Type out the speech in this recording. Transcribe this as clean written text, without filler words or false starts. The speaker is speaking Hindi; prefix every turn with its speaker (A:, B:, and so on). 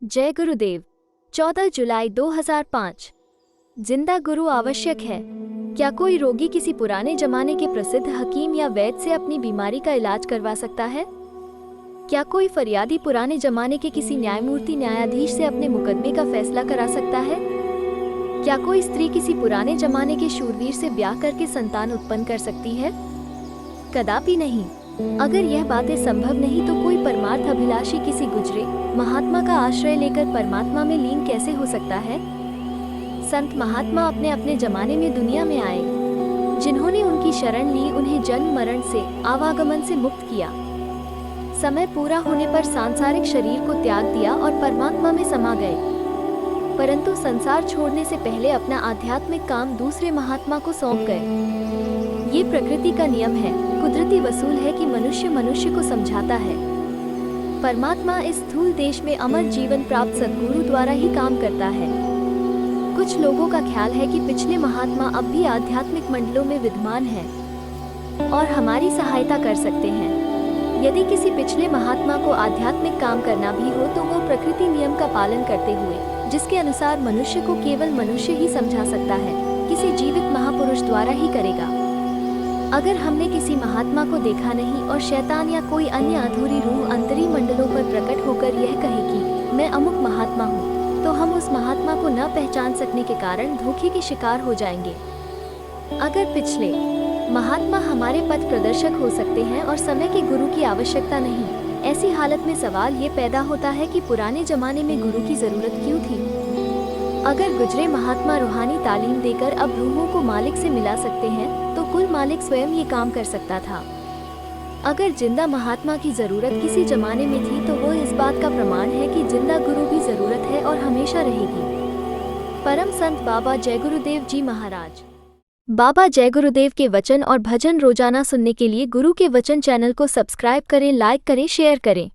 A: जय गुरुदेव। 14 जुलाई 2005। जिंदा गुरु आवश्यक है। क्या कोई रोगी किसी पुराने जमाने के प्रसिद्ध हकीम या वैद्य से अपनी बीमारी का इलाज करवा सकता है? क्या कोई फरियादी पुराने जमाने के किसी न्यायमूर्ति न्यायाधीश से अपने मुकदमे का फैसला करा सकता है? क्या कोई स्त्री किसी पुराने जमाने के शूरवीर से ब्याह करके संतान उत्पन्न कर सकती है? कदापि नहीं। अगर यह बातें संभव नहीं तो कोई परमार्थ अभिलाषी किसी गुजरे महात्मा का आश्रय लेकर परमात्मा में लीन कैसे हो सकता है? संत महात्मा अपने अपने जमाने में दुनिया में आए। जिन्होंने उनकी शरण ली उन्हें जन्म मरण से, आवागमन से मुक्त किया। समय पूरा होने पर सांसारिक शरीर को त्याग दिया और परमात्मा में समा गए, परंतु संसार छोड़ने से पहले अपना आध्यात्मिक काम दूसरे महात्मा को सौंप गए। ये प्रकृति का नियम है, कुदरती वसूल है कि मनुष्य मनुष्य को समझाता है। परमात्मा इस स्थूल देश में अमर जीवन प्राप्त सद्गुरु द्वारा ही काम करता है। कुछ लोगों का ख्याल है कि पिछले महात्मा अब भी आध्यात्मिक मंडलों में विद्यमान हैं और हमारी सहायता कर सकते हैं। यदि किसी पिछले महात्मा को आध्यात्मिक काम करना भी हो तो वो प्रकृति नियम का पालन करते हुए, जिसके अनुसार मनुष्य को केवल मनुष्य ही समझा सकता है, किसी जीवित महापुरुष द्वारा ही करेगा। अगर हमने किसी महात्मा को देखा नहीं और शैतान या कोई अन्य अधूरी रूह अंतरी मंडलों पर प्रकट होकर यह कहे कि मैं अमुक महात्मा हूँ, तो हम उस महात्मा को न पहचान सकने के कारण धोखे के शिकार हो जाएंगे। अगर पिछले महात्मा हमारे पथ प्रदर्शक हो सकते हैं और समय के गुरु की आवश्यकता नहीं, ऐसी हालत में सवाल ये पैदा होता है कि पुराने जमाने में गुरु की जरूरत क्यों थी? अगर गुजरे महात्मा रूहानी तालीम देकर अब रूहों को मालिक से मिला सकते हैं, तो कुल मालिक स्वयं ये काम कर सकता था। अगर जिंदा महात्मा की जरूरत किसी जमाने में थी तो वो इस बात का प्रमाण है कि जिंदा गुरु भी जरूरत है और हमेशा रहेगी। परम संत बाबा जय गुरुदेव जी महाराज। बाबा जय गुरुदेव के वचन और भजन रोजाना सुनने के लिए गुरु के वचन चैनल को सब्सक्राइब करें, लाइक करें, शेयर करें।